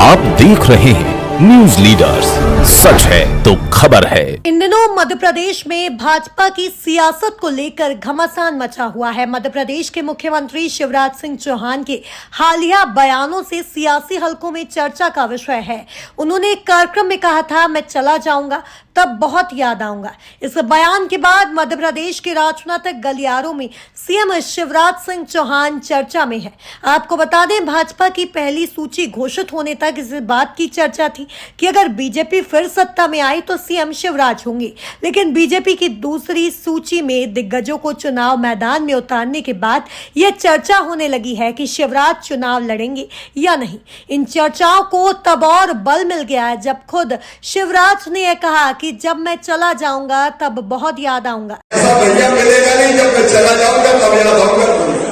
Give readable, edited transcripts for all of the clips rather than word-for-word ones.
आप देख रहे हैं न्यूज लीडर्स, सच है तो खबर है। इन दिनों मध्य प्रदेश में भाजपा की सियासत को लेकर घमासान मचा हुआ है। मध्य प्रदेश के मुख्यमंत्री शिवराज सिंह चौहान के हालिया बयानों से सियासी हलकों में चर्चा का विषय है। उन्होंने एक कार्यक्रम में कहा था, मैं चला जाऊंगा तब बहुत याद आऊंगा। इस बयान के बाद मध्य प्रदेश के राजनीतिक गलियारों में सीएम शिवराज सिंह चौहान चर्चा में है। आपको बता दें, भाजपा की पहली सूची घोषित होने तक इस बात की चर्चा थी कि अगर बीजेपी फिर सत्ता में आई तो सीएम शिवराज होंगे। लेकिन बीजेपी की दूसरी सूची में दिग्गजों को चुनाव मैदान में उतारने के बाद यह चर्चा होने लगी है कि शिवराज चुनाव लड़ेंगे या नहीं। इन चर्चाओं को तब और बल मिल गया है जब खुद शिवराज ने यह कहा कि जब मैं चला जाऊंगा तब बहुत याद आऊंगा। ऐसा भैया मिलेगा नहीं, जब मैं चला जाऊंगा तब याद आऊंगा।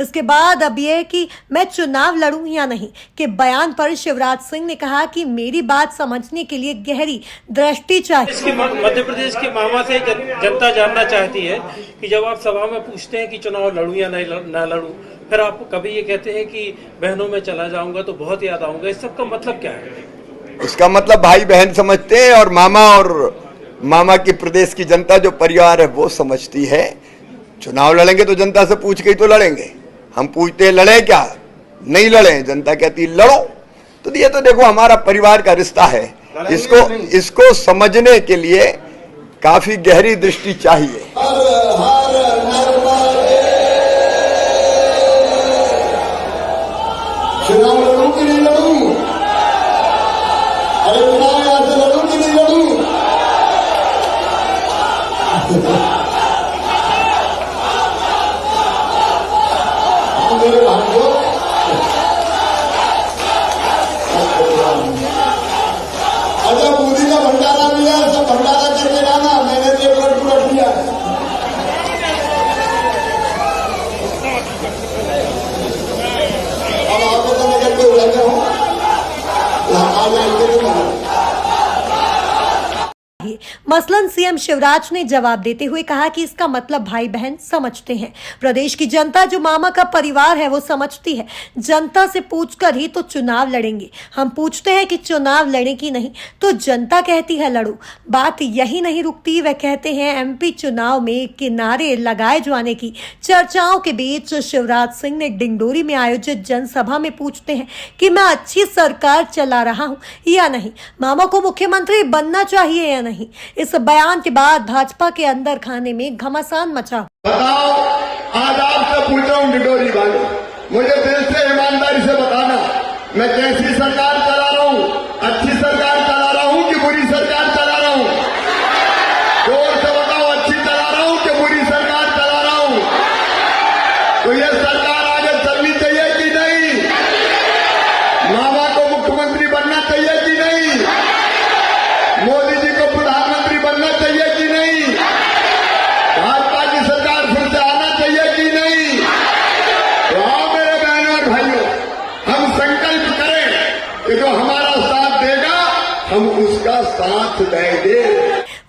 इसके बाद अब यह कि मैं चुनाव लड़ूं या नहीं के बयान पर शिवराज सिंह ने कहा कि मेरी बात समझने के लिए गहरी दृष्टि चाहिए। मध्य प्रदेश के मामा से जनता जानना चाहती है कि जब आप सभा में पूछते हैं कि चुनाव लड़ूं या ना लड़ूं, फिर आप कभी ये कहते हैं कि बहनों में चला जाऊंगा तो बहुत याद आऊंगा, इस सब का मतलब क्या है? इसका मतलब भाई बहन समझते हैं और मामा की प्रदेश की जनता जो परिवार है वो समझती है। चुनाव लड़ेंगे तो जनता से पूछ के ही तो लड़ेंगे। हम पूछते हैं लड़े क्या, नहीं लड़े, जनता कहती लड़ो। तो ये तो देखो हमारा परिवार का रिश्ता है, इसको समझने के लिए काफी गहरी दृष्टि चाहिए। चुनाव लड़ूं कि नहीं लड़ूं? अरे चुनाव यहाँ से लड़ूं कि नहीं लड़ूं? मेरे भाइयों, अच्छा बूंदी का भंडारा दिया, सब भंडारा करके लाना, मैंने तो एक लड्डू रख दिया। अब आपको तो निकल के उड़ाते हो, आ जाएंगे। मसलन सीएम शिवराज ने जवाब देते हुए कहा कि इसका मतलब भाई बहन समझते हैं। प्रदेश की जनता जो मामा का परिवार है वो समझती है। जनता से पूछकर ही तो चुनाव लड़ेंगे। हम पूछते हैं कि चुनाव लड़े कि नहीं तो जनता कहती है लड़ो। बात यही नहीं रुकती, वह कहते हैं एमपी चुनाव में किनारे लगाए जाने की चर्चाओं के बीच शिवराज सिंह ने डिंडोरी में आयोजित जनसभा में पूछते हैं कि मैं अच्छी सरकार चला रहा हूं या नहीं, मामा को मुख्यमंत्री बनना चाहिए या नहीं। इस बयान के बाद भाजपा के अंदर खाने में घमासान मचा। बताओ, आज आपसे पूछ रहा हूं डिडोरी वाले, मुझे दिल से ईमानदारी से बताना, मैं कैसी सरकार चला रहा हूं? अच्छी सरकार चला रहा हूं कि बुरी सरकार चला रहा हूं? जोर से बताओ, अच्छी चला रहा हूं कि बुरी सरकार चला रहा हूं? तो ये सरकार आगे चलनी चाहिए कि नहीं? मामा को मुख्यमंत्री बनना चाहिए कि नहीं? मोदी जी को प्रधानमंत्री बनना चाहिए कि नहीं? भाजपा की सरकार फिर से आना चाहिए कि नहीं? तो आओ मेरे बहनों और भाइयों, हम संकल्प करें कि जो हमारा साथ देगा हम उसका साथ देंगे।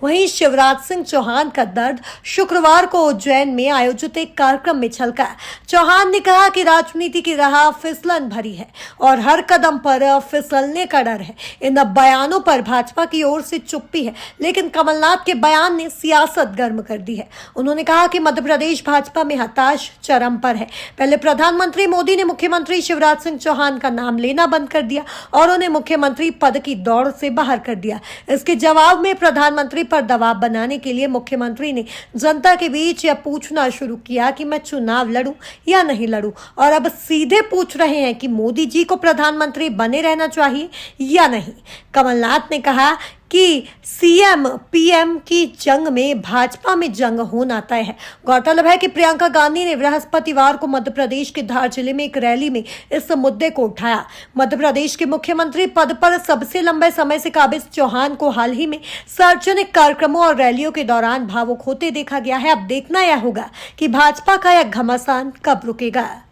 वहीं शिवराज सिंह चौहान का दर्द शुक्रवार को उज्जैन में आयोजित एक कार्यक्रम में छलका। चौहान ने कहा कि राजनीति की राह फिसलन भरी है और हर कदम पर फिसलने का डर है। इन बयानों पर भाजपा की ओर से चुप्पी है, लेकिन कमलनाथ के बयान ने सियासत गर्म कर दी है। उन्होंने कहा कि मध्य प्रदेश भाजपा में हताश चरम पर है। पहले प्रधानमंत्री मोदी ने मुख्यमंत्री शिवराज सिंह चौहान का नाम लेना बंद कर दिया और उन्हें मुख्यमंत्री पद की दौड़ से बाहर कर दिया। इसके जवाब में प्रधानमंत्री पर दबाव बनाने के लिए मुख्यमंत्री ने जनता के बीच यह पूछना शुरू किया कि मैं चुनाव लड़ूं या नहीं लड़ूं, और अब सीधे पूछ रहे हैं कि मोदी जी को प्रधानमंत्री बने रहना चाहिए या नहीं। कमलनाथ ने कहा कि सीएम पीएम की जंग में भाजपा में जंग होना तय है। गौरतलब है कि प्रियंका गांधी ने बृहस्पतिवार को मध्य प्रदेश के धार जिले में एक रैली में इस मुद्दे को उठाया। मध्य प्रदेश के मुख्यमंत्री पद पर सबसे लंबे समय से काबिज चौहान को हाल ही में सार्वजनिक कार्यक्रमों और रैलियों के दौरान भावुक होते देखा गया है। अब देखना यह होगा कि भाजपा का यह घमासान कब रुकेगा।